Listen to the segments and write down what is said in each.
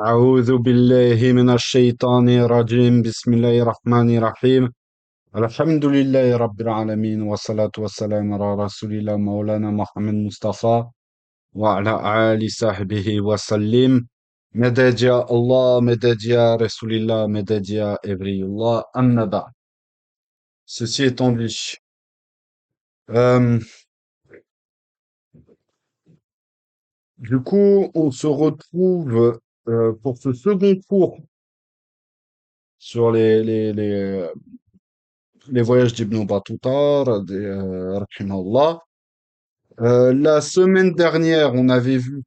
أعوذ بالله من الشيطان الرجيم بسم الله الرحمن الرحيم الحمد لله رب العالمين والصلاة والسلام على رسول الله مولانا محمد مصطفى وعلى آل صحبه وسلم مدد يا الله مدد يا رسول الله مدد يا إبري الله أما بعد. Ceci étant dit, euh, du coup on se retrouve pour ce second cours sur les voyages d'Ibn Battuta, rahimahullah. La semaine dernière, on avait vu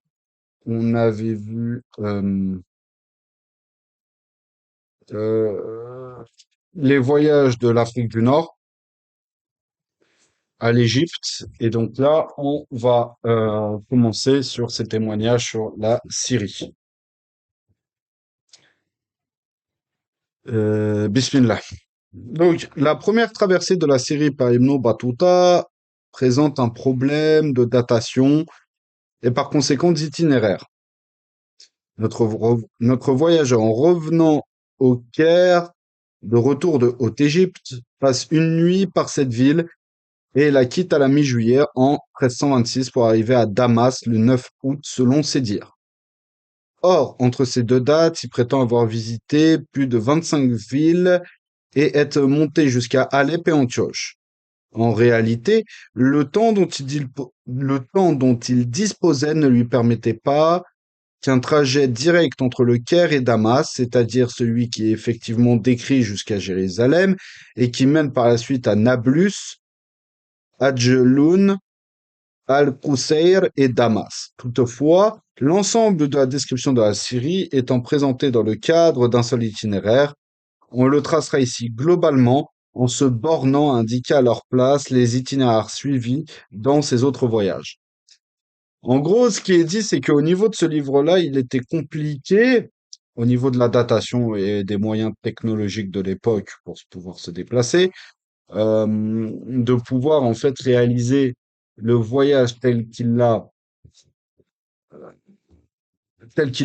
euh, les voyages de l'Afrique du Nord à l'Égypte. Et donc là, on va commencer sur ces témoignages sur la Syrie. Bismillah. Donc, la première traversée de la Syrie par Ibn Battuta présente un problème de datation et par conséquent d'itinéraire. Notre voyageur, en revenant au Caire, de retour de Haute-Égypte, passe une nuit par cette ville et la quitte à la mi-juillet en 1326 pour arriver à Damas le 9 août selon ses dires. Or, entre ces deux dates, il prétend avoir visité plus de 25 villes et être monté jusqu'à Alep et Antioche. En réalité, le temps dont il disposait ne lui permettait pas qu'un trajet direct entre le Caire et Damas, c'est-à-dire celui qui est effectivement décrit jusqu'à Jérusalem et qui mène par la suite à Nablus, Adjeloun, Al-Qusayr et Damas. Toutefois, l'ensemble de la description de la Syrie étant présenté dans le cadre d'un seul itinéraire, on le tracera ici globalement en se bornant à indiquer à leur place les itinéraires suivis dans ces autres voyages. En gros, ce qui est dit, c'est qu'au niveau de ce livre-là, il était compliqué, au niveau de la datation et des moyens technologiques de l'époque pour pouvoir se déplacer, de pouvoir en fait réaliser le voyage tel qu'il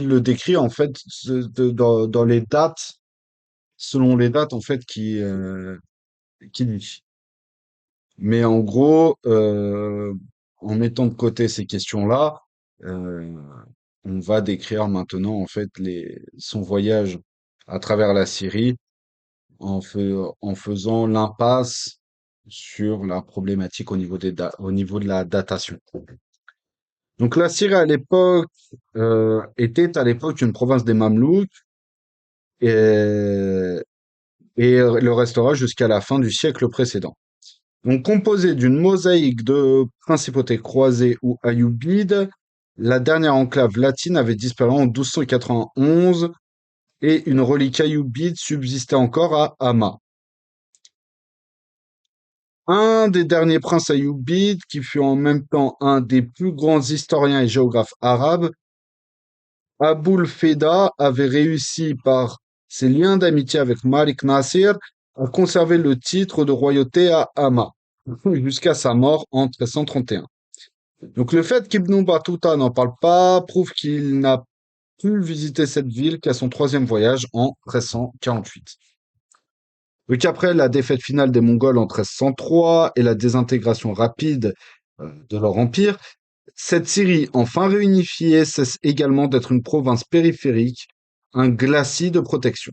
le décrit en fait dans les dates, selon les dates en fait qui dit. Mais en gros, en mettant de côté ces questions-là, euh, on va décrire maintenant en fait son voyage à travers la Syrie en faisant l'impasse sur la problématique au niveau de la datation. Donc la Syrie à l'époque était à l'époque une province des Mamelouks et, et le restera jusqu'à la fin du siècle précédent. Donc composée d'une mosaïque de principautés croisées ou ayyoubides, la dernière enclave latine avait disparu en 1291 et une relique ayyoubide subsistait encore à Hama. Un des derniers princes ayyoubides, qui fut en même temps un des plus grands historiens et géographes arabes, Aboul Feda avait réussi par ses liens d'amitié avec Malik Nasir à conserver le titre de royauté à Hama jusqu'à sa mort en 1331. Donc le fait qu'Ibn Battuta n'en parle pas prouve qu'il n'a pu visiter cette ville qu'à son troisième voyage en 1348. Donc après la défaite finale des Mongols en 1303 et la désintégration rapide de leur empire, cette Syrie enfin réunifiée cesse également d'être une province périphérique, un glacis de protection.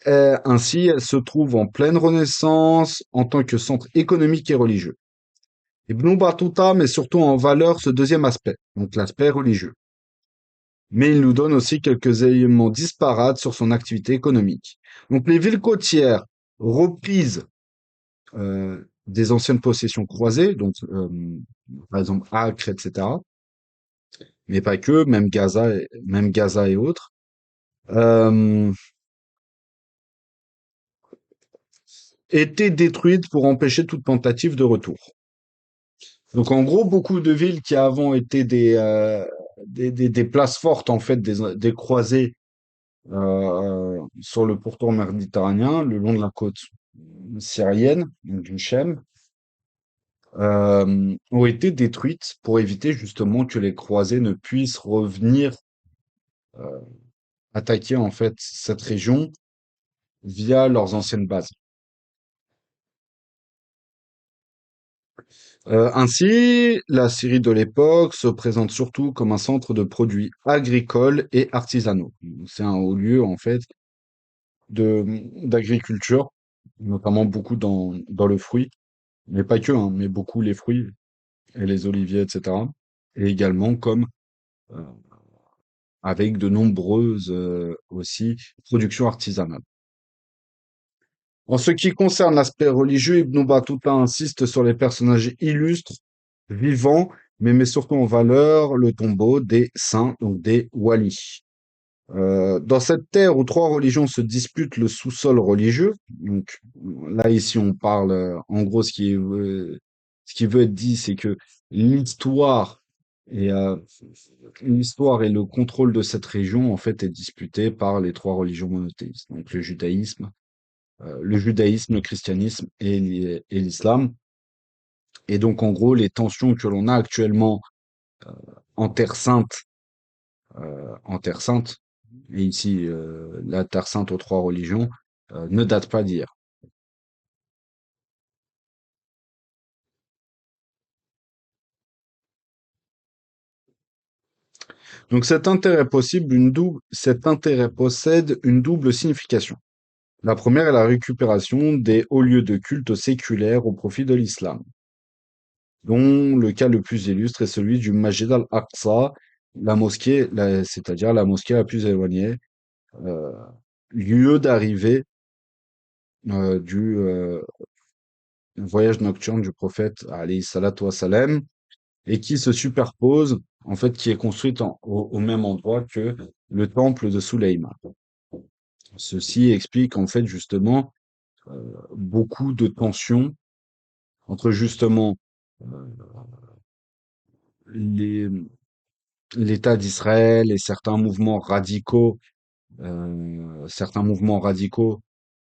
Ainsi, elle se trouve en pleine renaissance en tant que centre économique et religieux. Ibn Battuta met surtout en valeur ce deuxième aspect, donc l'aspect religieux. Mais il nous donne aussi quelques éléments disparates sur son activité économique. Donc les villes côtières reprises des anciennes possessions croisées, donc par exemple Acre, etc., mais pas que, même Gaza et autres, euh, étaient détruites pour empêcher toute tentative de retour. Donc en gros, beaucoup de villes qui avant étaient des places fortes en fait des croisés sur le pourtour méditerranéen, le long de la côte syrienne, donc du Chem, ont été détruites pour éviter justement que les croisés ne puissent revenir euh, attaquer en fait cette région via leurs anciennes bases. Ainsi, la Syrie de l'époque se présente surtout comme un centre de produits agricoles et artisanaux. C'est un haut lieu en fait de d'agriculture, notamment beaucoup dans le fruit, mais pas que, hein, mais beaucoup les fruits et les oliviers, etc. Et également comme euh, avec de nombreuses aussi productions artisanales. En ce qui concerne l'aspect religieux, Ibn Battuta insiste sur les personnages illustres, vivants, mais met surtout en valeur le tombeau des saints, donc des walis. Dans cette terre où trois religions se disputent le sous-sol religieux, donc là ici on parle, en gros ce qui veut être dit, c'est que l'histoire et l'histoire et le contrôle de cette région en fait est disputé par les trois religions monothéistes, donc le judaïsme, le christianisme et l'islam. Et donc en gros les tensions que l'on a actuellement en Terre Sainte, en Terre Sainte, et ici la Terre Sainte aux trois religions, ne datent pas d'hier. Donc cet intérêt possède une double signification. La première est la récupération des hauts lieux de culte séculaires au profit de l'islam, dont le cas le plus illustre est celui du Masjid al-Aqsa, c'est-à-dire la mosquée la plus éloignée, euh, lieu d'arrivée du voyage nocturne du prophète alayhi salatu wassalam, et qui se superpose, en fait, qui est construite au même endroit que le temple de Souleyman. Ceci explique en fait justement beaucoup de tensions entre justement les, l'État d'Israël et certains mouvements radicaux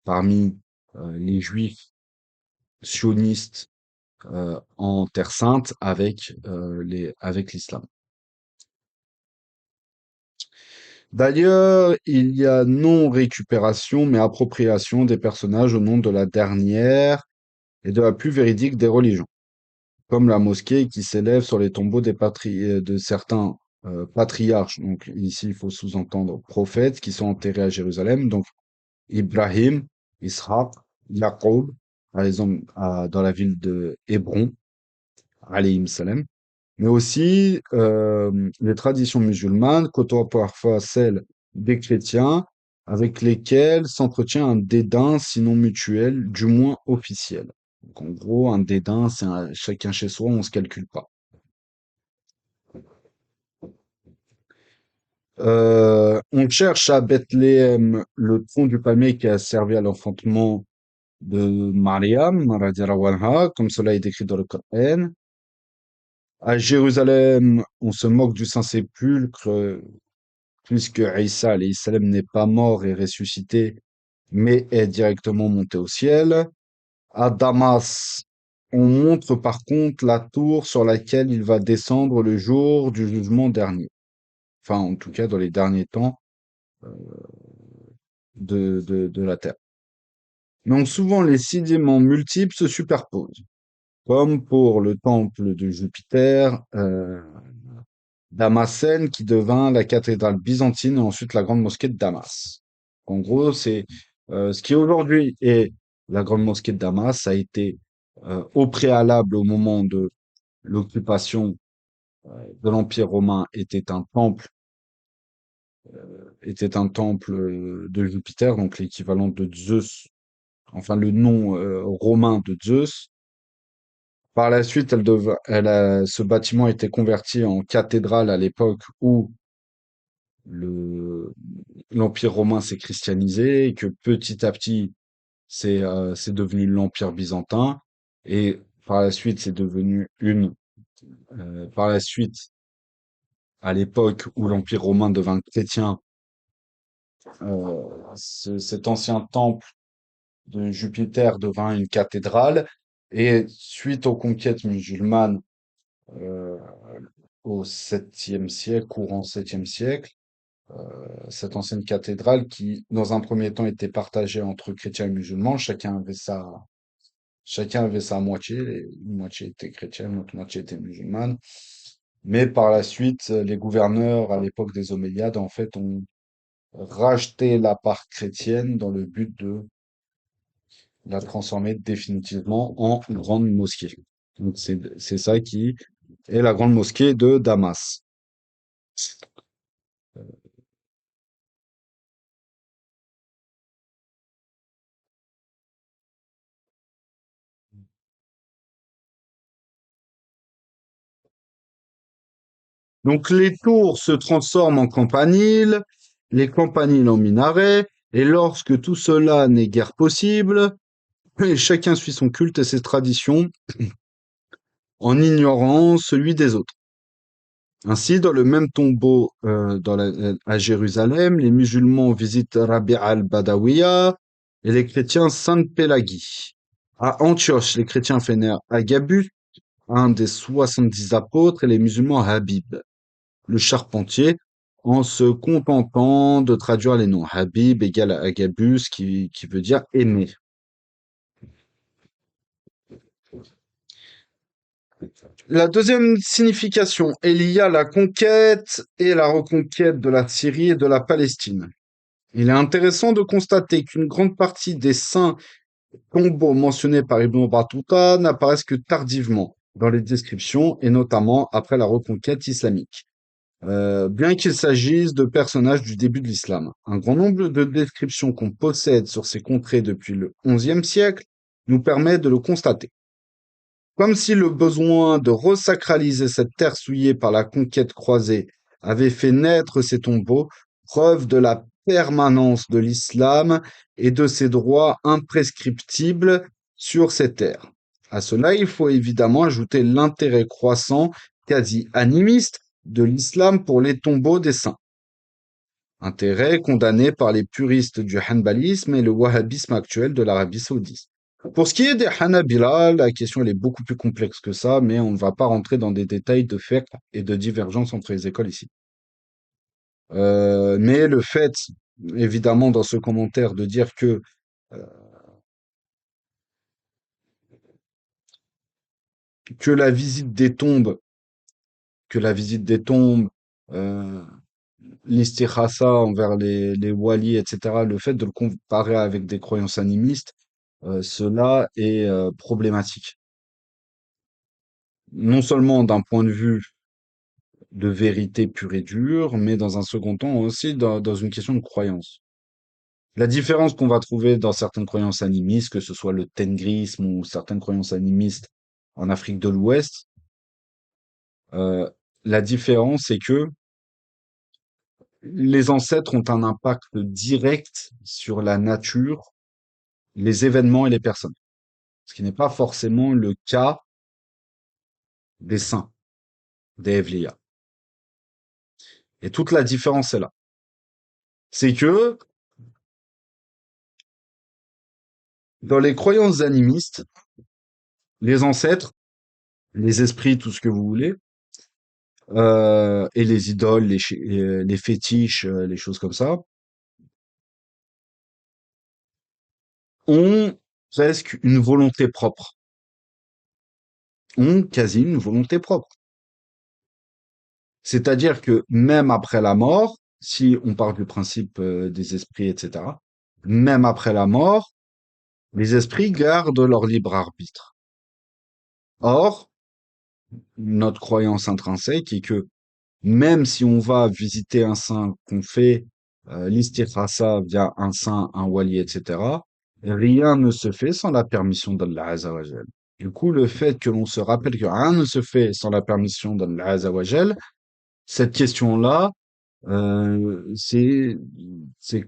parmi les Juifs sionistes en Terre Sainte avec l'islam. D'ailleurs, il y a non récupération mais appropriation des personnages au nom de la dernière et de la plus véridique des religions, comme la mosquée qui s'élève sur les tombeaux de certains patriarches. Donc ici, il faut sous-entendre prophètes qui sont enterrés à Jérusalem. Donc Ibrahim, Ishaq, Jacob, par exemple dans la ville de Hébron, alayhim salam. Mais aussi les traditions musulmanes côtoient parfois celles des chrétiens, avec lesquels s'entretient un dédain, sinon mutuel, du moins officiel. Donc, en gros, un dédain, chacun chez soi, on se calcule pas. On cherche à Bethléem le tronc du palmier qui a servi à l'enfantement de Mariam, radiallahu anha, comme cela est décrit dans le Coran. À Jérusalem, on se moque du Saint-Sépulcre, puisque Isa alayhi salam n'est pas mort et ressuscité, mais est directement monté au ciel. À Damas, on montre par contre la tour sur laquelle il va descendre le jour du jugement dernier. Enfin, en tout cas, dans les derniers temps de la terre. Donc souvent, les sédiments multiples se superposent, comme pour le temple de Jupiter, Damascène, qui devint la cathédrale byzantine et ensuite la grande mosquée de Damas. En gros, c'est ce qui aujourd'hui est la grande mosquée de Damas, ça a été au préalable au moment de l'occupation de l'Empire romain, était un temple de Jupiter, donc l'équivalent de Zeus, enfin le nom romain de Zeus. Par la suite, ce bâtiment a été converti en cathédrale à l'époque où le l'Empire romain s'est christianisé et que petit à petit, c'est devenu l'Empire byzantin. Et par la suite, par la suite, à l'époque où l'Empire romain devint chrétien, cet ancien temple de Jupiter devint une cathédrale. Et suite aux conquêtes musulmanes, euh, au 7e siècle, courant 7e siècle, cette ancienne cathédrale qui, dans un premier temps, était partagée entre chrétiens et musulmans. Chacun avait sa moitié. Une moitié était chrétienne, l'autre moitié était musulmane. Mais par la suite, les gouverneurs à l'époque des Omeyyades, en fait, ont racheté la part chrétienne dans le but de la transformer définitivement en grande mosquée. Donc c'est ça qui est la grande mosquée de Damas. Donc les tours se transforment en campaniles, les campaniles en minarets, et lorsque tout cela n'est guère possible, et chacun suit son culte et ses traditions en ignorant celui des autres. Ainsi, dans le même tombeau à Jérusalem, les musulmans visitent Rabi' al-Badawiya et les chrétiens Sainte-Pélagie. À Antioche, les chrétiens vénèrent Agabus, un des 70 apôtres, et les musulmans Habib, le charpentier, en se contentant de traduire les noms. Habib égale à Agabus, qui veut dire aimé. La deuxième signification est liée à la conquête et la reconquête de la Syrie et de la Palestine. Il est intéressant de constater qu'une grande partie des saints tombeaux mentionnés par Ibn Battuta n'apparaissent que tardivement dans les descriptions et notamment après la reconquête islamique. Bien qu'il s'agisse de personnages du début de l'islam. Un grand nombre de descriptions qu'on possède sur ces contrées depuis le XIe siècle nous permet de le constater. Comme si le besoin de resacraliser cette terre souillée par la conquête croisée avait fait naître ces tombeaux, preuve de la permanence de l'islam et de ses droits imprescriptibles sur ces terres. À cela, il faut évidemment ajouter l'intérêt croissant, quasi animiste, de l'islam pour les tombeaux des saints. Intérêt condamné par les puristes du hanbalisme et le wahhabisme actuel de l'Arabie saoudite. Pour ce qui est des Hanabila, la question elle est beaucoup plus complexe que ça, mais on ne va pas rentrer dans des détails de fait et de divergence entre les écoles ici. Mais le fait, évidemment, dans ce commentaire, de dire euh, que la visite des tombes, que la visite des tombes, euh, l'istikhasa envers les walis, etc., le fait de le comparer avec des croyances animistes, cela est problématique. Non seulement d'un point de vue de vérité pure et dure, mais dans un second temps aussi dans une question de croyance. La différence qu'on va trouver dans certaines croyances animistes, que ce soit le tengrisme ou certaines croyances animistes en Afrique de l'Ouest, euh, la différence c'est que les ancêtres ont un impact direct sur la nature, les événements et les personnes, ce qui n'est pas forcément le cas des saints, des Evliya. Et toute la différence est là. C'est que dans les croyances animistes, les ancêtres, les esprits, tout ce que vous voulez, et les idoles, les fétiches, les choses comme ça, ont presque une volonté propre, ont quasi une volonté propre. C'est-à-dire que même après la mort, si on parle du principe des esprits, etc., même après la mort, les esprits gardent leur libre arbitre. Or, notre croyance intrinsèque est que même si on va visiter un saint, qu'on fait l'istighfasa via un saint, un wali, etc., rien ne se fait sans la permission d'Allah Azzawajal. Du coup, le fait que l'on se rappelle que rien ne se fait sans la permission d'Allah Azzawajal, cette question-là, c'est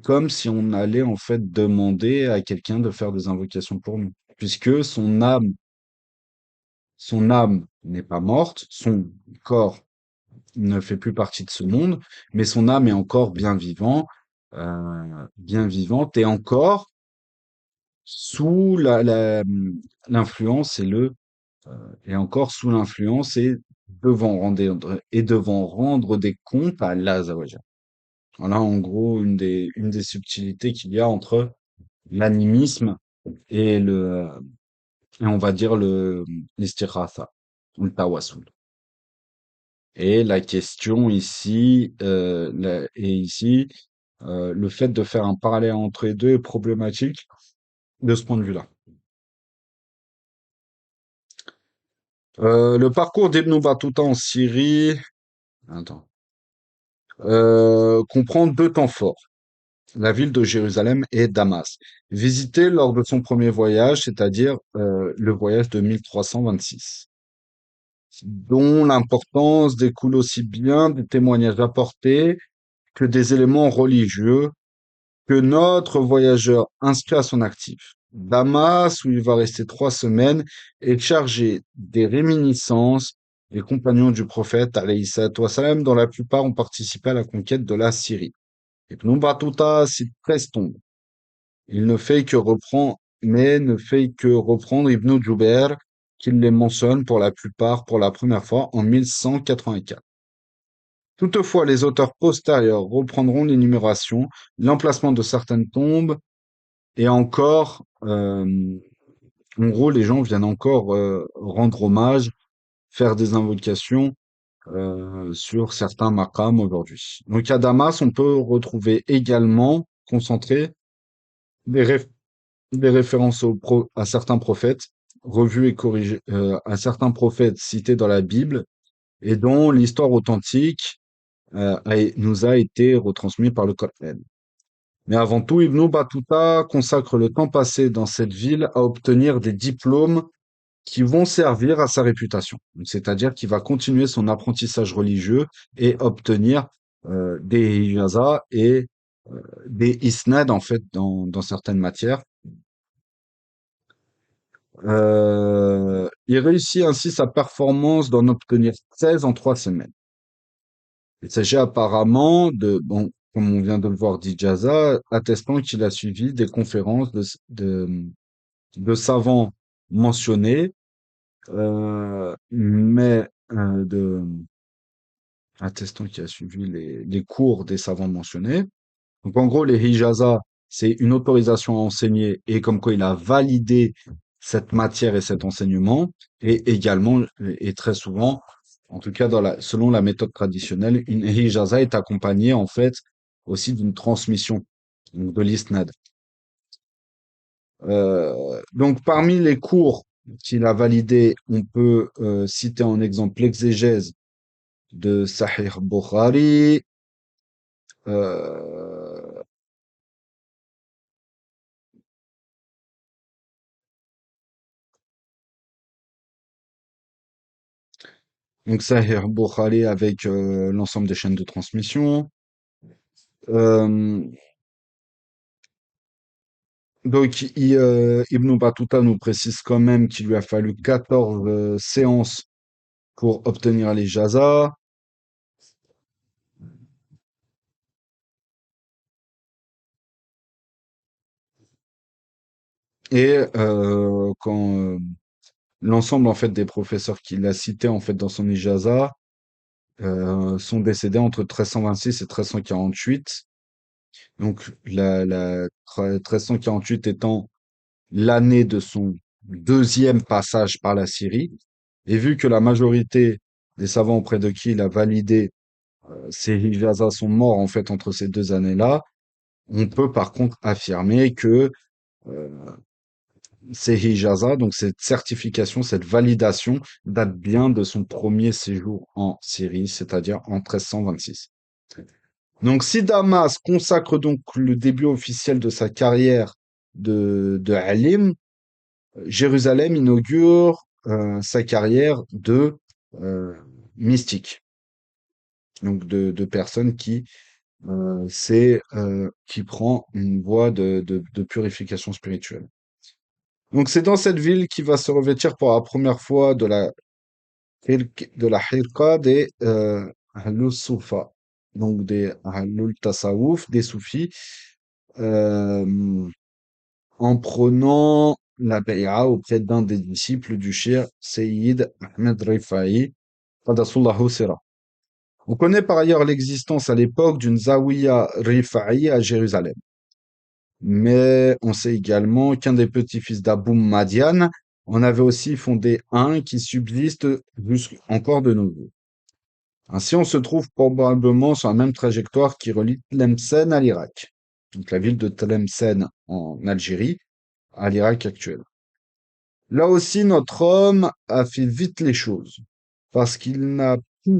comme si on allait en fait demander à quelqu'un de faire des invocations pour nous, puisque son âme n'est pas morte, son corps ne fait plus partie de ce monde, mais son âme est encore bien vivante et encore sous l'influence et encore sous l'influence et devant rendre des comptes à Allah Azza wa Jalla. Voilà, en gros, une des subtilités qu'il y a entre l'animisme et et on va dire l'istighatha, ou le tawassul. Et la question ici, le fait de faire un parallèle entre les deux est problématique de ce point de vue-là. Le parcours d'Ibn Battuta en Syrie, attends, comprend deux temps forts, la ville de Jérusalem et Damas, visités lors de son premier voyage, c'est-à-dire le voyage de 1326, dont l'importance découle aussi bien des témoignages apportés que des éléments religieux que notre voyageur inscrit à son actif. Damas, où il va rester 3 semaines, est chargé des réminiscences des compagnons du prophète, alayhi salatu wassalam, dont la plupart ont participé à la conquête de la Syrie. Ibn Battuta cite 13 tombes. Il ne fait que reprendre, mais ne fait que reprendre Ibn Jubair, qui les mentionne pour la plupart pour la première fois en 1184. Toutefois, les auteurs postérieurs reprendront l'énumération, l'emplacement de certaines tombes et encore, en gros, les gens viennent encore rendre hommage, faire des invocations sur certains maqams aujourd'hui. Donc à Damas, on peut retrouver également concentré des, réf- des références à certains prophètes, revus et corrigés, à certains prophètes cités dans la Bible et dont l'histoire authentique nous a été retransmise par le Coran. Mais avant tout, Ibn Battuta consacre le temps passé dans cette ville à obtenir des diplômes qui vont servir à sa réputation. C'est-à-dire qu'il va continuer son apprentissage religieux et obtenir des ijazas et des isnad en fait dans certaines matières. Il réussit ainsi sa performance d'en obtenir 16 en 3 semaines. Il s'agit apparemment bon, comme on vient de le voir, d'Ijaza, attestant qu'il a suivi des conférences de savants mentionnés, mais attestant qu'il a suivi les cours des savants mentionnés. Donc en gros, les hijaza, c'est une autorisation à enseigner et comme quoi il a validé cette matière et cet enseignement, et également, et très souvent, en tout cas selon la méthode traditionnelle, une hijaza est accompagnée en fait aussi d'une transmission, donc de l'isnad. Donc parmi les cours qu'il a validés, on peut citer en exemple l'exégèse de Sahih Bukhari, euh, donc Sahih Bukhari avec l'ensemble des chaînes de transmission. Euh, Ibn Battuta nous précise quand même qu'il lui a fallu 14 séances pour obtenir les jaza. Et quand l'ensemble en fait des professeurs qu'il a cités en fait dans son ijaza sont décédés entre 1326 et 1348. Donc la 1348 étant l'année de son deuxième passage par la Syrie. Et vu que la majorité des savants auprès de qui il a validé ces ijazas sont morts en fait entre ces 2 années-là, on peut par contre affirmer que euh, ces ijazas, donc cette certification, cette validation, date bien de son premier séjour en Syrie, c'est-à-dire en 1326. Donc si Damas consacre donc le début officiel de sa carrière de alim, Jérusalem inaugure sa carrière de euh, mystique, donc de personne qui prend une voie de purification spirituelle. Donc c'est dans cette ville qu'il va se revêtir pour la première fois de la hirqa des Ahlus Sufa, donc des Ahlul Tasawuf, des soufis, euh, en prenant la bay'a auprès d'un des disciples du shir Sayyid Ahmed Rifa'i, Qadassullahu Sira. On connaît par ailleurs l'existence à l'époque d'une Zawiya Rifa'i à Jérusalem. Mais on sait également qu'un des petits-fils d'Abou Madian en avait aussi fondé un qui subsiste encore de nos jours. Ainsi, on se trouve probablement sur la même trajectoire qui relie Tlemcen à l'Irak. Donc la ville de Tlemcen en Algérie à l'Irak actuel. Là aussi, notre homme a fait vite les choses, parce qu'il n'a pu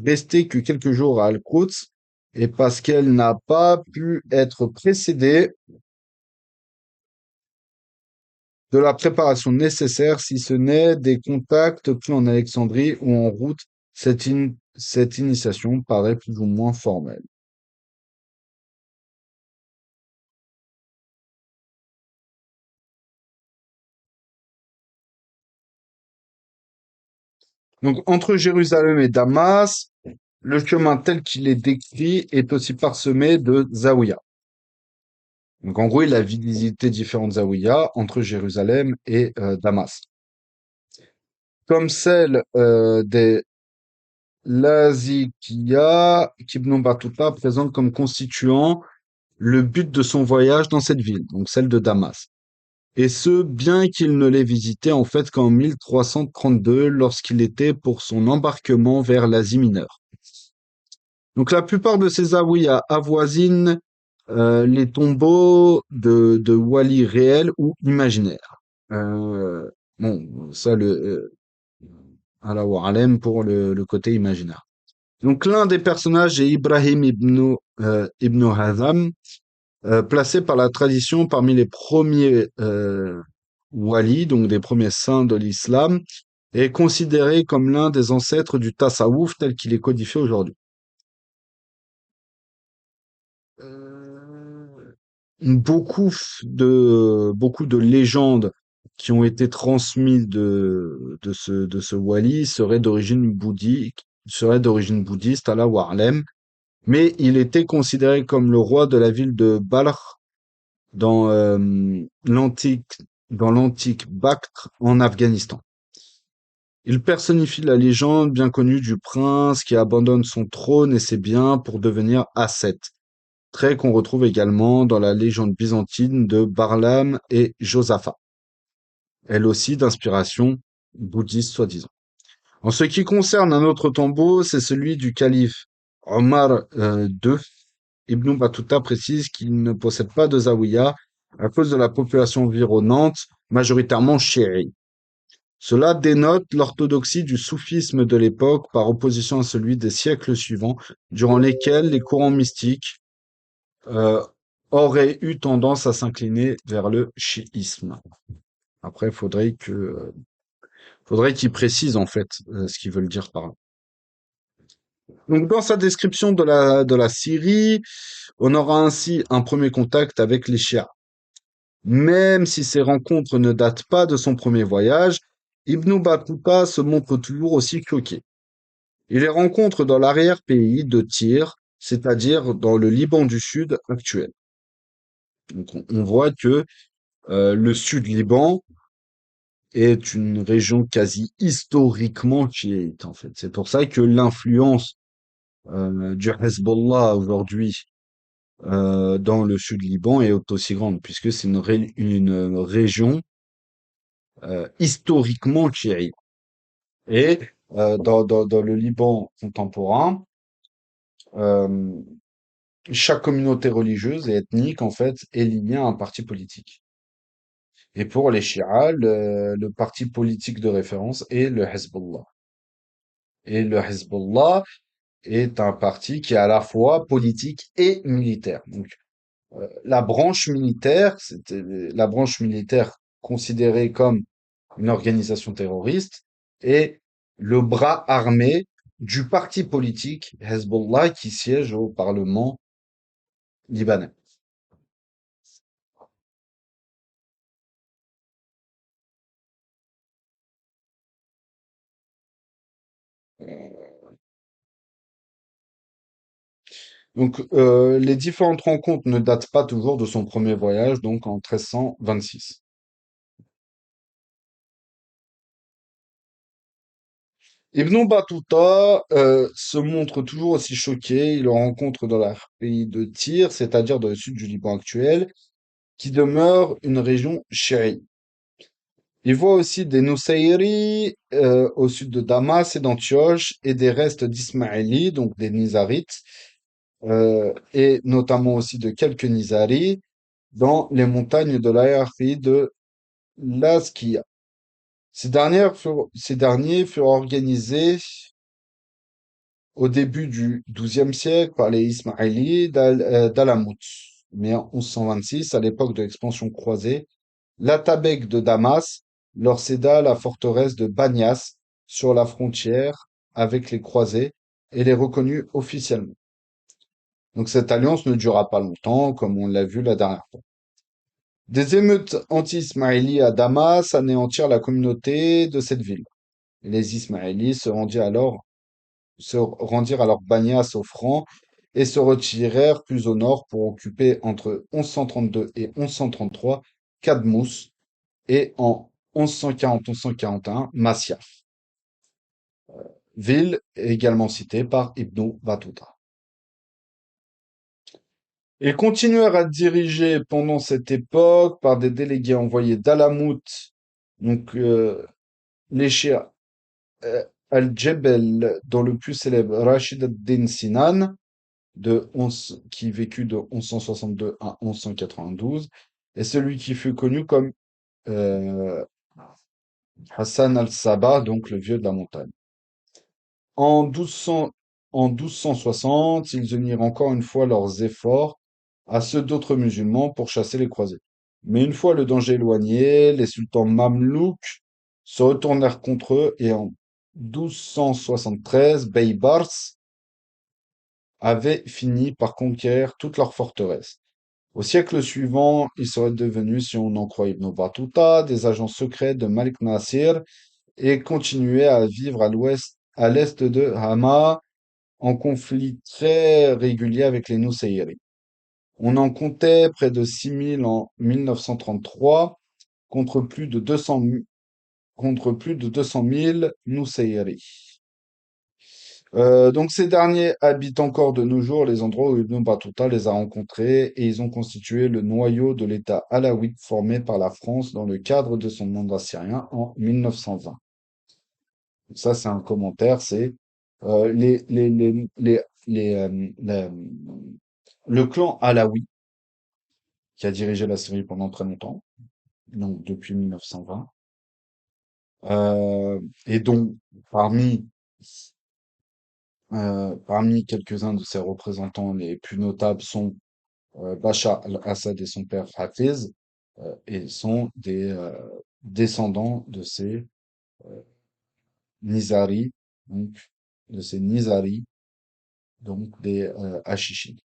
rester que quelques jours à Al-Quds et parce qu'elle n'a pas pu être précédée de la préparation nécessaire, si ce n'est des contacts pris en Alexandrie ou en route. Cette initiation paraît plus ou moins formelle. Donc, entre Jérusalem et Damas, le chemin tel qu'il est décrit est aussi parsemé de zaouïas. Donc, en gros, il a visité différentes zaouïas entre Jérusalem et Damas. Comme celle des Lazikiya qu'Ibn Battuta présente comme constituant le but de son voyage dans cette ville, donc celle de Damas. Et ce, bien qu'il ne l'ait visité en fait qu'en 1332 lorsqu'il était pour son embarquement vers l'Asie mineure. Donc la plupart de ces zaouïas avoisinent les tombeaux de walis réels ou imaginaires. Euh, bon, ça, Allahu Alem pour le côté imaginaire. Donc l'un des personnages est Ibrahim ibn Hazam, placé par la tradition parmi les premiers walis, donc des premiers saints de l'islam, et considéré comme l'un des ancêtres du tasawwuf tel qu'il est codifié aujourd'hui. Euh, beaucoup de légendes qui ont été transmises de ce wali seraient d'origine bouddhiste, à la Warlem, mais il était considéré comme le roi de la ville de Balkh dans l'antique dans l'antique Bactre en Afghanistan. Il personnifie la légende bien connue du prince qui abandonne son trône et ses biens pour devenir ascète, trait qu'on retrouve également dans la légende byzantine de Barlam et Josaphat, elle aussi d'inspiration bouddhiste soi-disant. En ce qui concerne un autre tombeau, c'est celui du calife Omar II. Ibn Battuta précise qu'il ne possède pas de zawiya à cause de la population environnante, majoritairement chiite. Cela dénote l'orthodoxie du soufisme de l'époque par opposition à celui des siècles suivants, durant lesquels les courants mystiques euh, auraient eu tendance à s'incliner vers le chiisme. Après, faudrait qu'il précise en fait ce qu'ils veulent dire par là. Donc, dans sa description de la Syrie, on aura ainsi un premier contact avec les Chiites. Même si ces rencontres ne datent pas de son premier voyage, Ibn Battuta se montre toujours aussi choqué. Il les rencontre dans l'arrière-pays de Tyr, c'est-à-dire dans le Liban du Sud actuel. Donc on voit que le Sud-Liban est une région quasi historiquement chiite, en fait. C'est pour ça que l'influence du Hezbollah aujourd'hui dans le Sud-Liban est aussi grande, puisque c'est une région historiquement chiite. Et dans le Liban contemporain, euh, chaque communauté religieuse et ethnique, en fait, est liée à un parti politique. Et pour les Chiites, le parti politique de référence est le Hezbollah. Et le Hezbollah est un parti qui est à la fois politique et militaire. Donc, c'était la branche militaire considérée comme une organisation terroriste, et le bras armé du parti politique Hezbollah qui siège au Parlement libanais. Donc, les différentes rencontres ne datent pas toujours de son premier voyage, donc en 1326. Ibn Battuta se montre toujours aussi choqué. Il le rencontre dans la pays de Tyr, c'est-à-dire dans le sud du Liban actuel, qui demeure une région chiite. Il voit aussi des Nusayri au sud de Damas et d'Antioche et des restes d'Ismaéli, donc des Nizarites, et notamment aussi de quelques Nizaris dans les montagnes de l'arrière-pays de Lazkia. Ces derniers furent organisés au début du XIIe siècle par les Ismaélis d'Alamout. Mais en 1126, à l'époque de l'expansion croisée, l'Atabeg de Damas leur céda la forteresse de Banias sur la frontière avec les croisés et les reconnut officiellement. Donc cette alliance ne dura pas longtemps, comme on l'a vu la dernière fois. Des émeutes anti-ismaélies à Damas anéantirent la communauté de cette ville. Les Ismaélis se rendirent alors Banias aux Francs et se retirèrent plus au nord pour occuper entre 1132 et 1133 Kadmous et en 1140-1141 Masyaf, ville également citée par Ibn Battuta. Ils continuèrent à diriger pendant cette époque par des délégués envoyés d'Alamout, donc les chiites Al-Jebel, dont le plus célèbre Rashid ad-Din Sinan, qui vécut de 1162 à 1192, et celui qui fut connu comme euh, Hassan al-Sabah, donc le vieux de la montagne. En 1200, en 1260, ils unirent encore une fois leurs efforts à ceux d'autres musulmans pour chasser les croisés. Mais une fois le danger éloigné, les sultans mamelouks se retournèrent contre eux et en 1273, Baybars avait fini par conquérir toutes leurs forteresses. Au siècle suivant, ils seraient devenus, si on en croit Ibn Battuta, des agents secrets de Malik Nasir et continuaient à vivre à l'est de Hama, en conflit très régulier avec les Nusayri. On en comptait près de 6000 en 1933 contre plus de 200 000 Nusayri. Donc ces derniers habitent encore de nos jours les endroits où Ibn Battuta les a rencontrés et ils ont constitué le noyau de l'État alawite formé par la France dans le cadre de son mandat syrien en 1920. Donc ça, c'est un commentaire, c'est le clan alaoui qui a dirigé la Syrie pendant très longtemps, donc depuis 1920, et dont parmi parmi quelques-uns de ses représentants les plus notables sont Bachar al-Assad et son père Hafez, et sont des descendants de ces Nizari, donc de ces Nizari, donc des Hashishides.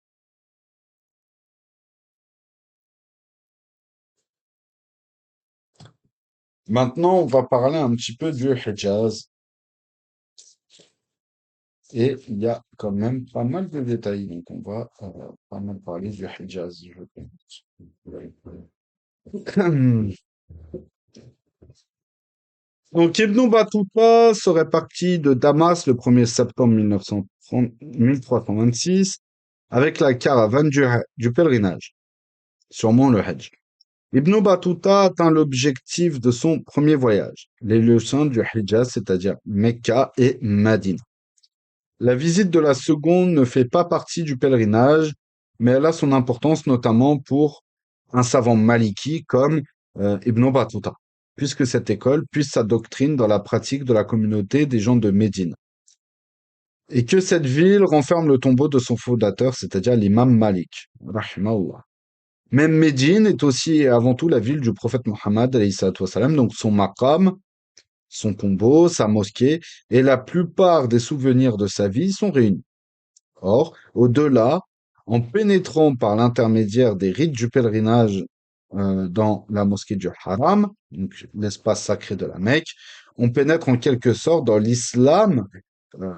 Maintenant, on va parler un petit peu du Hijaz, et il y a quand même pas mal de détails, donc on va pas mal parler du Hijaz, je pense. Donc, Ibn Battuta serait parti de Damas le 1er septembre 1326 avec la caravane du pèlerinage, sûrement le Hajj. Ibn Battuta atteint l'objectif de son premier voyage, les lieux saints du Hijaz, c'est-à-dire Mecca et Madine. La visite de la seconde ne fait pas partie du pèlerinage, mais elle a son importance notamment pour un savant maliki comme Ibn Battuta, puisque cette école puise sa doctrine dans la pratique de la communauté des gens de Médine, et que cette ville renferme le tombeau de son fondateur, c'est-à-dire l'imam Malik, rahimahullah. Même Médine est aussi et avant tout la ville du prophète Mohammed, alayhi salatu wassalam, donc son maqam, son tombeau, sa mosquée, et la plupart des souvenirs de sa vie sont réunis. Or, au-delà, en pénétrant par l'intermédiaire des rites du pèlerinage dans la mosquée du Haram, donc l'espace sacré de la Mecque, on pénètre en quelque sorte dans l'islam, euh,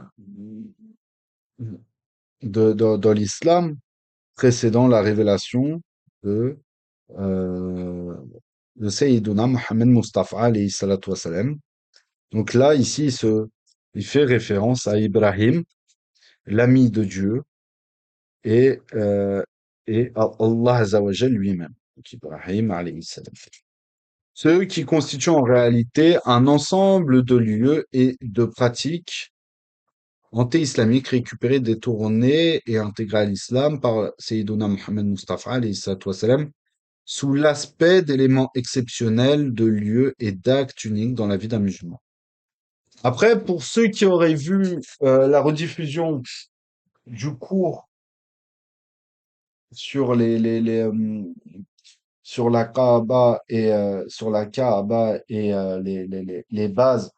dans l'islam précédant la révélation de, euh, de Sayyiduna Mohammed Mustafa alayhi salatu wassalam. Donc là, ici, Il fait référence à Ibrahim, l'ami de Dieu, et, euh, et à Allah Azzawajal lui-même. Donc Ibrahim alayhi salam. Ce qui constitue en réalité un ensemble de lieux et de pratiques anté-islamiques récupérées, détournées et intégrées à l'islam par Sayyiduna Muhammad Mustafa alayhi salatu wassalam, sous l'aspect d'éléments exceptionnels, de lieux et d'actes uniques dans la vie d'un musulman. Après, pour ceux qui auraient vu la rediffusion du cours sur sur la Kaaba et les bases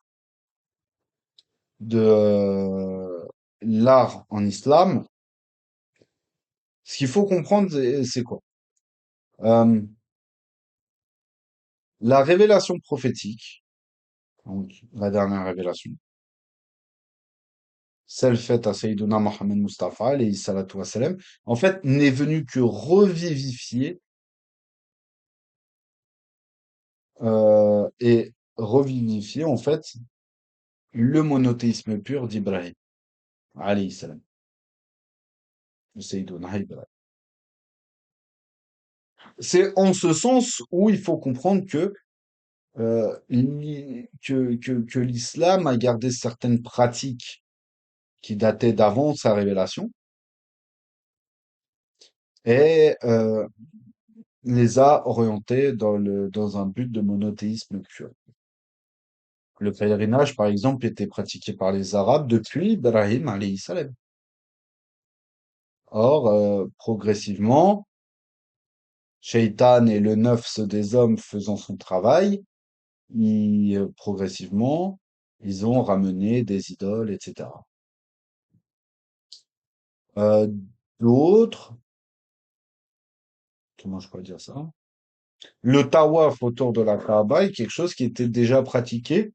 de l'art en islam, ce qu'il faut comprendre, c'est quoi? Euh, la révélation prophétique, donc la dernière révélation, celle faite à Sayyiduna Mohammed Mustafa, alayhi salatu wassalam, en fait, n'est venue que revivifier et revivifier, en fait, le monothéisme pur d'Ibrahim, alayhi salam, de Sayyiduna Ibrahim. C'est en ce sens où il faut comprendre que que l'islam a gardé certaines pratiques qui dataient d'avant sa révélation et les a orientées dans un but de monothéisme pur. Le pèlerinage, par exemple, était pratiqué par les Arabes depuis Ibrahim alayhi salam. Or, progressivement, Shaitan et le nefs des hommes faisant son travail, progressivement, ils ont ramené des idoles, etc. Euh, d'autres, comment je pourrais dire ça? Le tawaf autour de la Kaaba est quelque chose qui était déjà pratiqué,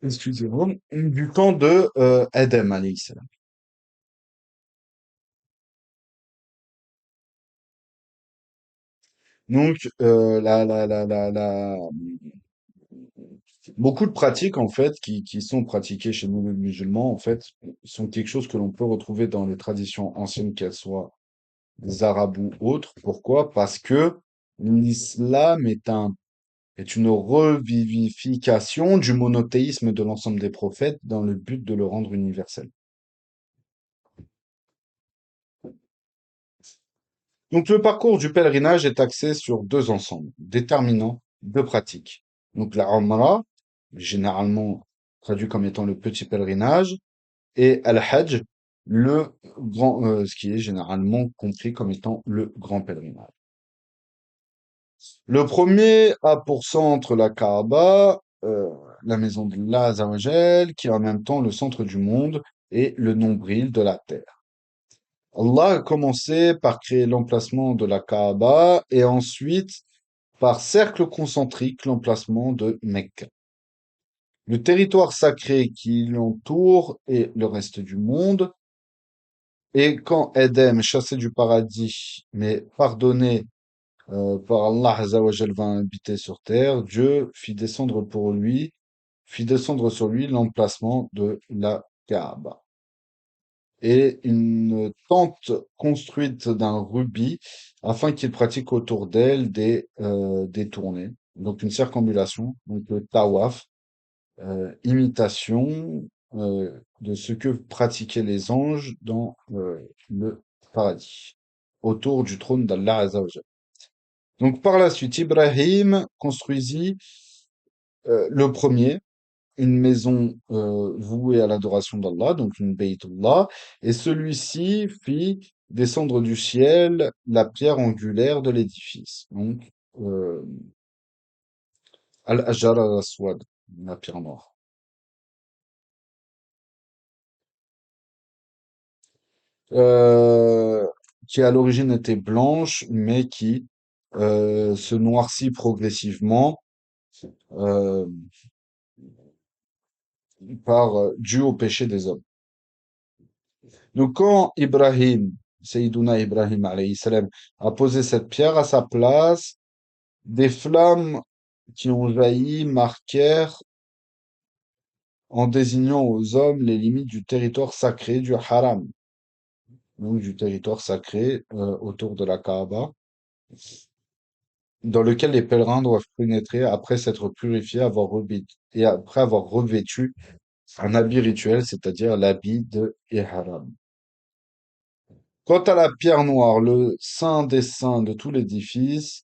excusez-moi, du temps de Adam alayhi salam. Donc, beaucoup de pratiques en fait qui sont pratiquées chez nous les musulmans en fait sont quelque chose que l'on peut retrouver dans les traditions anciennes, qu'elles soient des Arabes ou autres. Pourquoi? Parce que l'islam est une revivification du monothéisme de l'ensemble des prophètes dans le but de le rendre universel. Donc le parcours du pèlerinage est axé sur deux ensembles déterminants, deux pratiques. Donc la Umrah, généralement traduit comme étant le petit pèlerinage, et Al-Hajj, ce qui est généralement compris comme étant le grand pèlerinage. Le premier a pour centre la Kaaba, la maison d'Allah Azzawajal, qui est en même temps le centre du monde et le nombril de la terre. Allah a commencé par créer l'emplacement de la Kaaba et ensuite par cercle concentrique l'emplacement de Mecca. Le territoire sacré qui l'entoure et le reste du monde. Et quand Édem, chassé du paradis, mais pardonné par Allah Azzawajal, vint habiter sur terre, Dieu fit descendre sur lui l'emplacement de la Kaaba et une tente construite d'un rubis afin qu'il pratique autour d'elle des tournées. Donc une circambulation, donc le tawaf, imitation de ce que pratiquaient les anges dans le paradis, autour du trône d'Allah Azzawajal. Donc par la suite, Ibrahim construisit le premier, une maison vouée à l'adoration d'Allah, donc une Baytullah, et celui-ci fit descendre du ciel la pierre angulaire de l'édifice, donc euh, Al-Hajar al-Aswad, la pierre noire. euh, qui à l'origine était blanche, mais qui se noircit progressivement euh, dû au péché des hommes. Donc quand Ibrahim, Sayyiduna Ibrahim alayhi salam, a posé cette pierre à sa place, des flammes qui ont jailli marquèrent en désignant aux hommes les limites du territoire sacré du haram, donc du territoire sacré autour de la Kaaba, dans lequel les pèlerins doivent pénétrer après s'être purifiés et après avoir revêtu un habit rituel, c'est-à-dire l'habit de Ihram. Quant à la pierre noire, le saint des saints de tout l'édifice,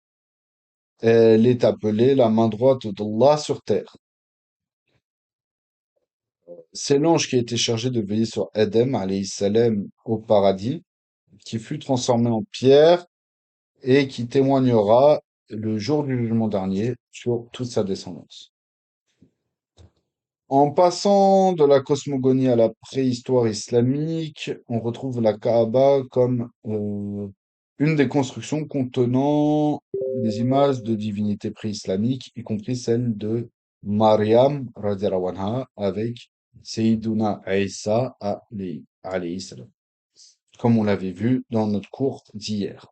elle est appelée la main droite d'Allah sur terre. C'est l'ange qui a été chargé de veiller sur Adam, alayhi salam, au paradis, qui fut transformé en pierre et qui témoignera le jour du jugement dernier sur toute sa descendance. En passant de la cosmogonie à la préhistoire islamique, on retrouve la Kaaba comme une des constructions contenant des images de divinités pré-islamiques, y compris celle de Mariam, radiallahu anha, avec Sayyiduna Isa, alayhi salam, comme on l'avait vu dans notre cours d'hier.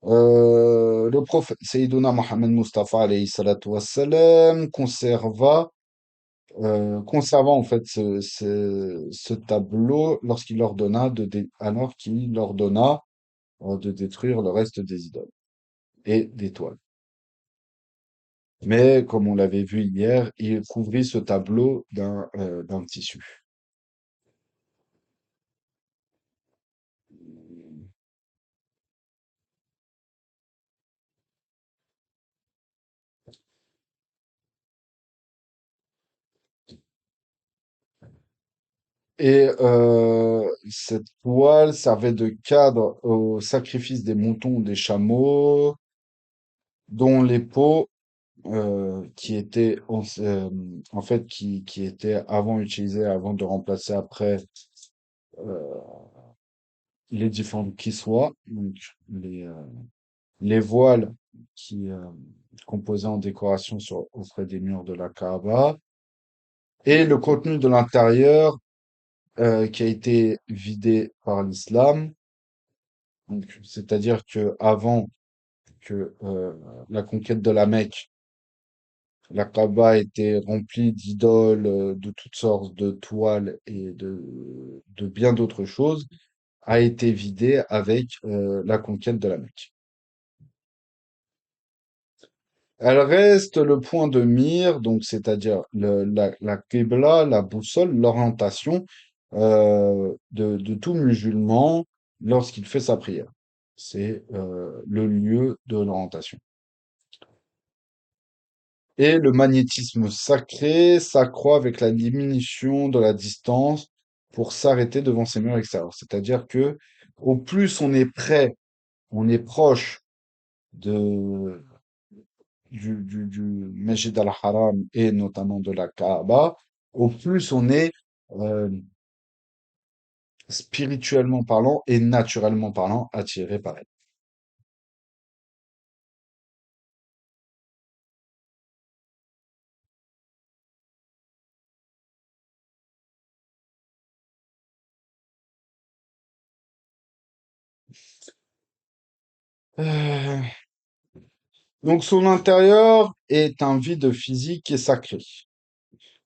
Le prophète Sayyiduna Mohammed Mustafa, alayhi salatu wassalam, conservant en fait ce tableau alors qu'il ordonna de détruire le reste des idoles et des toiles. Mais comme on l'avait vu hier, il couvrit ce tableau d'un tissu. Et cette toile servait de cadre au sacrifice des moutons ou des chameaux, dont les peaux qui étaient en fait qui étaient avant utilisées avant de remplacer après euh, les différents kiswa, donc les voiles qui composaient en décoration auprès des murs de la Kaaba, et le contenu de l'intérieur qui a été vidé par l'islam. Donc, c'est-à-dire que avant que la conquête de la Mecque, la Kaaba était remplie d'idoles, de toutes sortes de toiles et de bien d'autres choses, a été vidée avec la conquête de la Mecque. Elle reste le point de mire, donc c'est-à-dire la qibla, la boussole, l'orientation de tout musulman lorsqu'il fait sa prière. C'est le lieu de l'orientation. Et le magnétisme sacré s'accroît avec la diminution de la distance pour s'arrêter devant ces murs extérieurs. C'est-à-dire que au plus on est près, on est proche de, du Masjid al-Haram et notamment de la Kaaba, au plus on est euh, spirituellement parlant et naturellement parlant attiré par elle. Euh, donc son intérieur est un vide physique et sacré.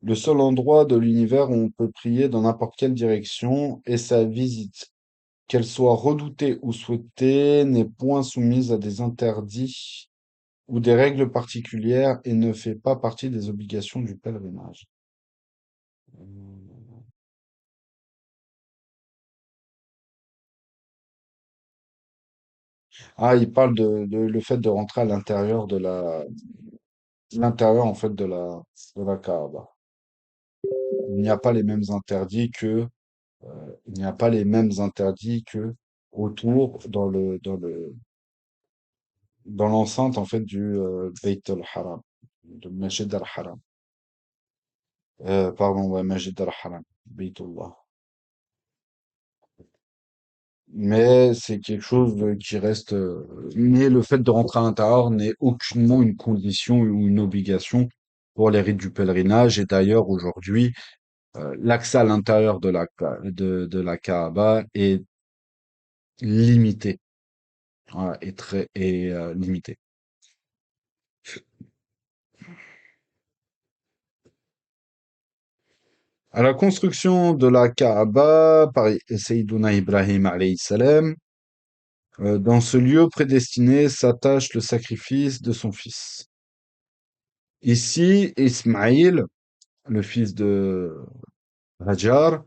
Le seul endroit de l'univers où on peut prier dans n'importe quelle direction et sa visite, qu'elle soit redoutée ou souhaitée, n'est point soumise à des interdits ou des règles particulières et ne fait pas partie des obligations du pèlerinage. Ah, il parle de le fait de rentrer à l'intérieur l'intérieur en fait de la Kaaba. Il n'y a pas les mêmes interdits il n'y a pas les mêmes interdits que autour dans l'enceinte en fait du Bayt al-Haram, de Masjid al-Haram. Pardon, ouais, Masjid al-Haram, Baytullah. Mais c'est quelque chose qui reste. Mais le fait de rentrer à l'intérieur n'est aucunement une condition ou une obligation pour les rites du pèlerinage. Et d'ailleurs, aujourd'hui, l'accès à l'intérieur de la Kaaba est limité. Voilà, est limité. À la construction de la Kaaba par Sayyiduna Ibrahim alayhi salam, dans ce lieu prédestiné s'attache le sacrifice de son fils. Ici, Ismaïl, le fils de Hajar,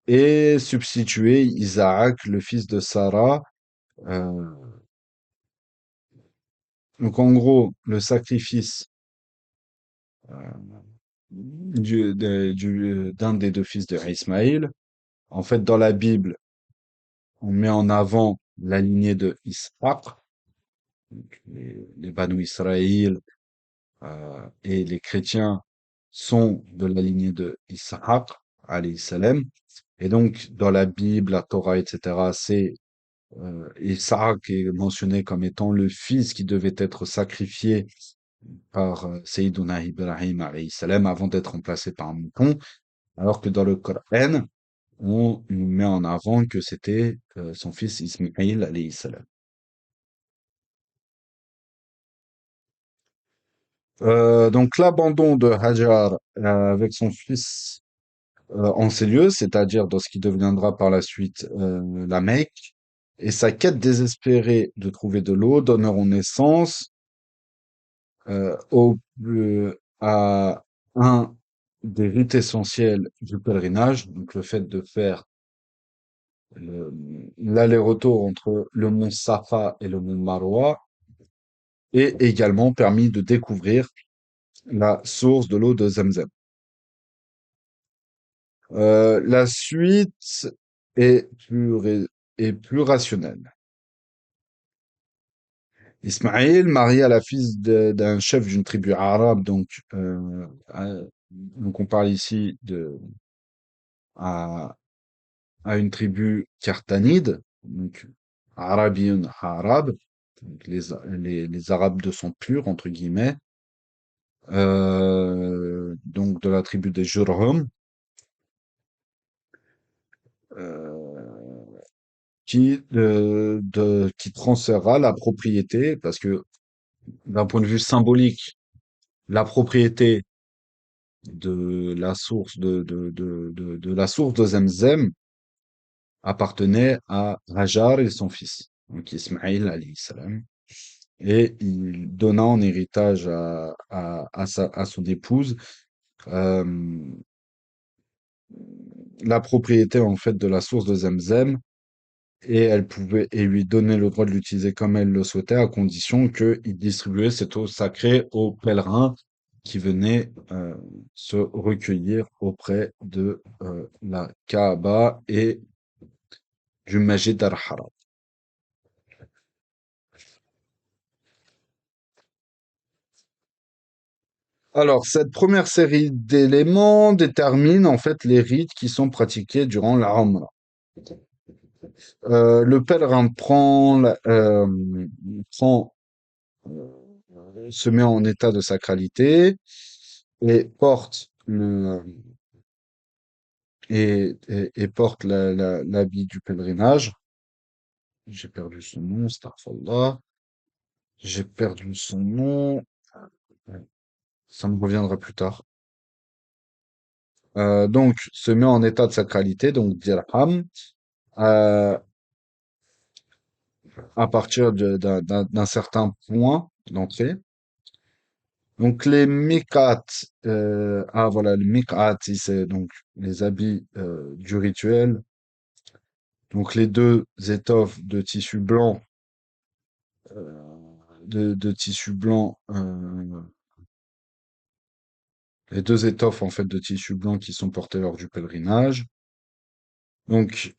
est substitué Isaac, le fils de Sarah. Euh, donc en gros, le sacrifice d'un des deux fils de Ismaïl. En fait, dans la Bible, on met en avant la lignée de Ishaq, donc les Banu Israël et les chrétiens sont de la lignée de Ishaq, alayhi salam. Et donc, dans la Bible, la Torah, etc., c'est Ishaq qui est mentionné comme étant le fils qui devait être sacrifié par Sayyiduna Ibrahim alayhi salam avant d'être remplacé par un mouton, alors que dans le Coran, on nous met en avant que c'était son fils Ismaïl alayhi salam. Donc l'abandon de Hajar avec son fils en ces lieux, c'est-à-dire dans ce qui deviendra par la suite la Mecque, et sa quête désespérée de trouver de l'eau donneront naissance à un des rites essentiels du pèlerinage, donc le fait de faire l'aller-retour entre le mont Safa et le mont Marwa, et également permis de découvrir la source de l'eau de Zemzem. La suite est est plus rationnelle. Ismaïl, marié à la fille d'un chef d'une tribu arabe, donc on parle ici à, à une tribu cartanide, donc arabiyun arabe, donc les Arabes de sang pur, entre guillemets, donc de la tribu des Jurhum, euh, qui transférera la propriété, parce que d'un point de vue symbolique, la propriété de la source de la source de Zemzem appartenait à Hajar et son fils, donc Ismaïl alayhi salam. Et il donna en héritage à son épouse euh, la propriété en fait de la source de Zemzem, et elle pouvait et lui donner le droit de l'utiliser comme elle le souhaitait, à condition qu'il distribuait cette eau sacrée aux pèlerins qui venaient se recueillir auprès de la Kaaba et du Masjid al-Haram. Alors, cette première série d'éléments détermine en fait les rites qui sont pratiqués durant la Umrah. Le pèlerin prend, se met en état de sacralité et porte et porte l'habit du pèlerinage. J'ai perdu son nom, astaghfirullah. J'ai perdu son nom. Ça me reviendra plus tard. Donc, se met en état de sacralité, donc dirham, euh, à partir d'un certain point d'entrée. Donc, les miqat, voilà, le miqat, c'est donc les habits du rituel. Donc, les deux étoffes de tissu blanc, de tissu blanc, les deux étoffes en fait de tissu blanc qui sont portées lors du pèlerinage. Donc,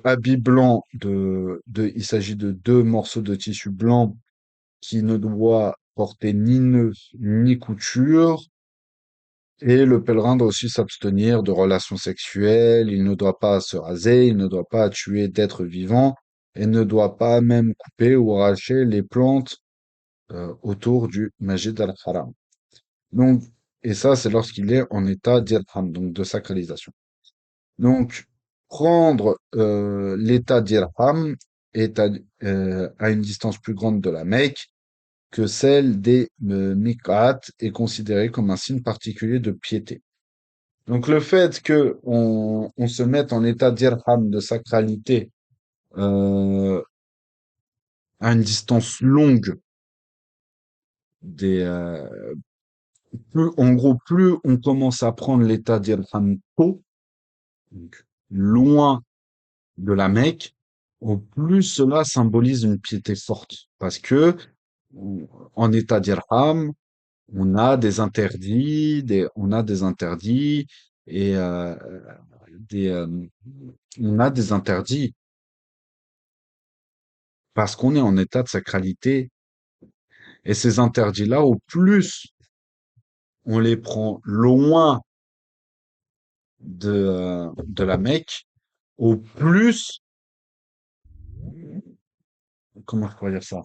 habit blanc il s'agit de deux morceaux de tissu blanc qui ne doit porter ni nœud ni couture. Et le pèlerin doit aussi s'abstenir de relations sexuelles, il ne doit pas se raser, il ne doit pas tuer d'êtres vivants, et ne doit pas même couper ou arracher les plantes autour du Masjid al-Haram. Donc, et ça, c'est lorsqu'il est en état d'Irham, donc de sacralisation. Donc, prendre l'état d'Irham est à une distance plus grande de la Mecque que celle des Miqat, est considéré comme un signe particulier de piété. Donc le fait que on se mette en état d'irham, de sacralité, euh, à une distance longue des, en gros, plus on commence à prendre l'état d'irham tôt, donc loin de la Mecque, au plus cela symbolise une piété forte. Parce que, en état d'irham, on a des interdits et des, on a des interdits parce qu'on est en état de sacralité. Et ces interdits-là, au plus on les prend loin de la Mecque, au plus, comment je pourrais dire ça?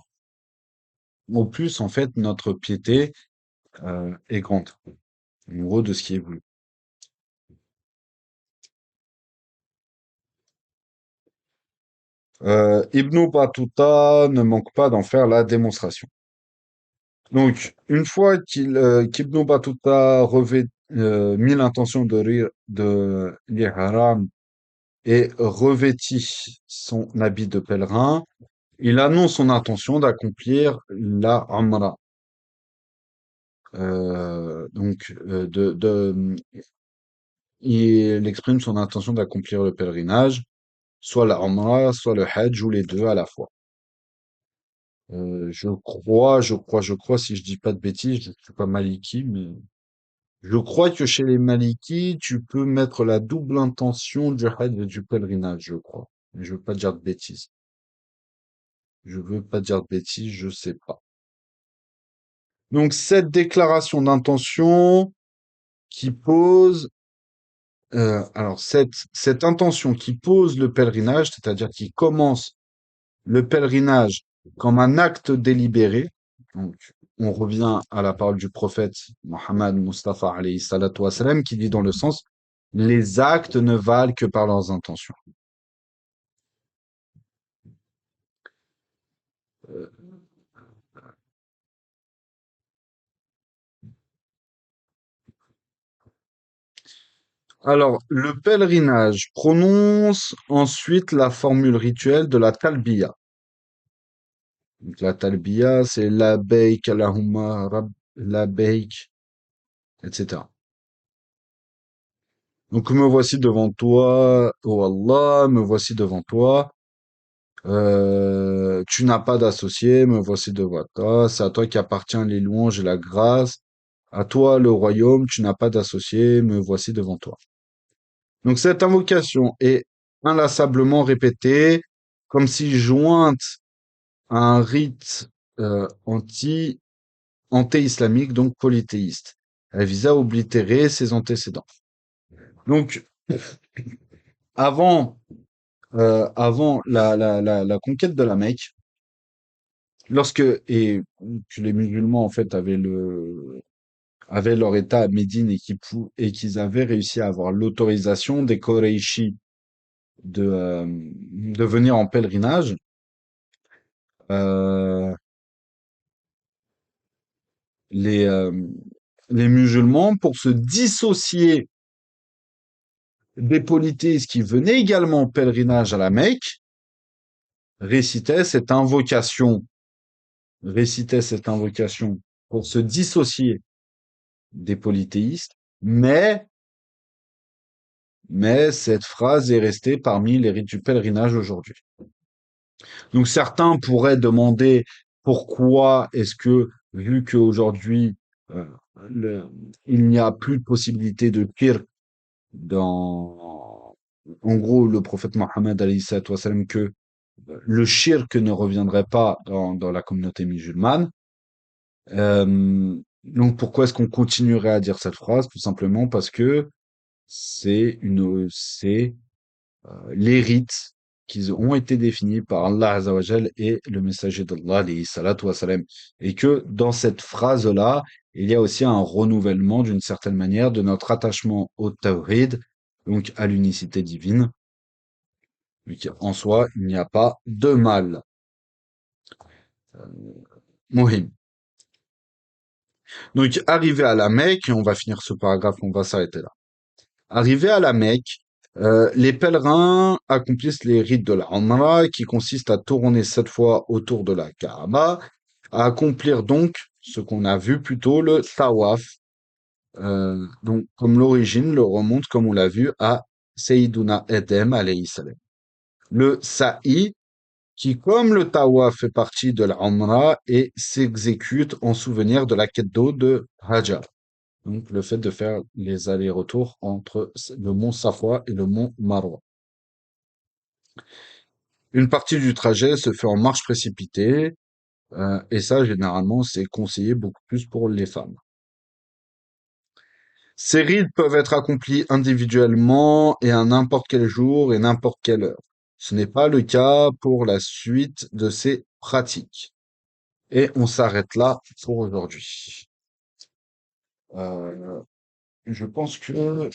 Au plus, en fait, notre piété est grande, en gros, de ce qui est voulu. Ibn Battuta ne manque pas d'en faire la démonstration. Donc, une fois qu'Ibn Battuta mis l'intention de l'ihram et revêtit son habit de pèlerin, il annonce son intention d'accomplir la Umrah. Il exprime son intention d'accomplir le pèlerinage, soit la Umrah, soit le Hajj, ou les deux à la fois. Je crois, si je dis pas de bêtises, je suis pas maliki, mais je crois que chez les Malikis, tu peux mettre la double intention du Hajj et du pèlerinage, je crois. Mais je veux pas dire de bêtises. Je veux pas dire de bêtises, je sais pas. Donc, cette déclaration d'intention qui pose, cette intention qui pose le pèlerinage, c'est-à-dire qui commence le pèlerinage comme un acte délibéré. Donc, on revient à la parole du prophète Mohammed Mustafa alayhi salatu wassalam, qui dit dans le sens, les actes ne valent que par leurs intentions. Alors, le pèlerinage prononce ensuite la formule rituelle de la talbiya. Donc, la talbiya, c'est labbaik Allahumma rabb, labbaik, etc. Donc, me voici devant toi, ô Allah, me voici devant toi. Tu n'as pas d'associé, me voici devant toi. C'est à toi qu'appartient les louanges et la grâce. À toi le royaume, tu n'as pas d'associé, me voici devant toi. Donc cette invocation est inlassablement répétée, comme si jointe à un rite anti-islamique, donc polythéiste. Elle vise à oblitérer ses antécédents. Donc avant, avant la conquête de la Mecque, que les musulmans en fait avaient leur état à Médine et qu'ils avaient réussi à avoir l'autorisation des Koreishi de venir en pèlerinage, euh, les, euh, les musulmans, pour se dissocier des polythéistes qui venaient également en pèlerinage à la Mecque, récitaient cette invocation, récitaient cette invocation pour se dissocier des polythéistes, mais cette phrase est restée parmi les rites du pèlerinage aujourd'hui. Donc certains pourraient demander pourquoi est-ce que, vu qu'aujourd'hui, euh, le- il n'y a plus de possibilité de shirk dans, en gros, le prophète Mohammed alayhi salatu wassalam, que le shirk ne reviendrait pas dans la communauté musulmane. Donc pourquoi est-ce qu'on continuerait à dire cette phrase? Tout simplement parce que c'est les rites qui ont été définis par Allah Azzawajal et le messager d'Allah, alayhi salatu wassalam. Et que dans cette phrase-là, il y a aussi un renouvellement d'une certaine manière de notre attachement au Tawhid, donc à l'unicité divine. Donc, en soi, il n'y a pas de mal. Mohim. Donc, arrivé à la Mecque, et on va finir ce paragraphe, on va s'arrêter là. Arrivés à la Mecque, les pèlerins accomplissent les rites de la Umrah qui consistent à tourner 7 fois autour de la Kaaba, à accomplir donc ce qu'on a vu plus tôt, le tawaf. Donc, comme l'origine le remonte, comme on l'a vu, à Sayyiduna Edem alayhi salam. Le sa'i, qui, comme le tawaf, fait partie de la Umrah et s'exécute en souvenir de la quête d'eau de Hajar. Donc, le fait de faire les allers-retours entre le mont Safwa et le mont Marwa. Une partie du trajet se fait en marche précipitée, et ça, généralement, c'est conseillé beaucoup plus pour les femmes. Ces rites peuvent être accomplis individuellement et à n'importe quel jour et n'importe quelle heure. Ce n'est pas le cas pour la suite de ces pratiques. Et on s'arrête là pour aujourd'hui. Euh, je pense que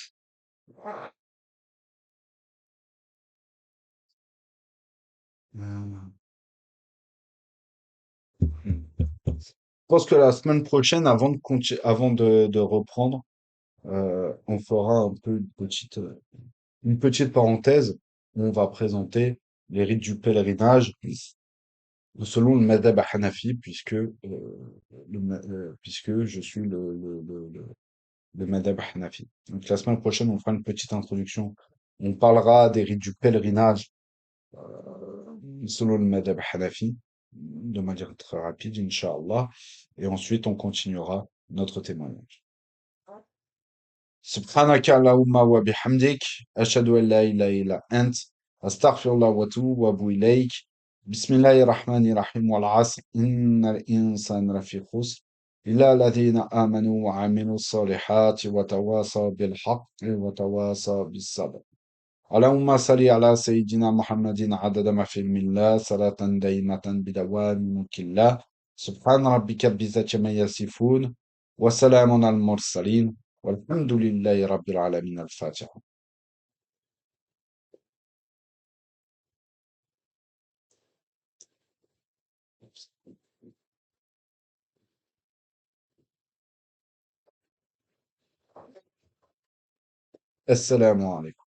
la semaine prochaine, avant de reprendre, on fera un peu une petite parenthèse où on va présenter les rites du pèlerinage selon le madhab hanafi, puisque je suis le madhab hanafi. Donc la semaine prochaine, on fera une petite introduction. On parlera des rites du pèlerinage selon le madhab hanafi, de manière très rapide, Inch'Allah. Et ensuite, on continuera notre témoignage. سبحانك اللهم وبحمدك أشهد أن لا إله إلا أنت أستغفر الله وأتوب إليك بسم الله الرحمن الرحيم والعصر إن الإنسان لفي خسر إلا الذين آمنوا وعملوا الصالحات وتواصوا بالحق وتواصوا بالصبر اللهم صل على سيدنا محمد عدد ما في علم الله صلاة دائمة بدوام ملك الله سبحان ربك بعزة ما يصفون وسلام على المرسلين والحمد لله رب العالمين الفاتحة السلام عليكم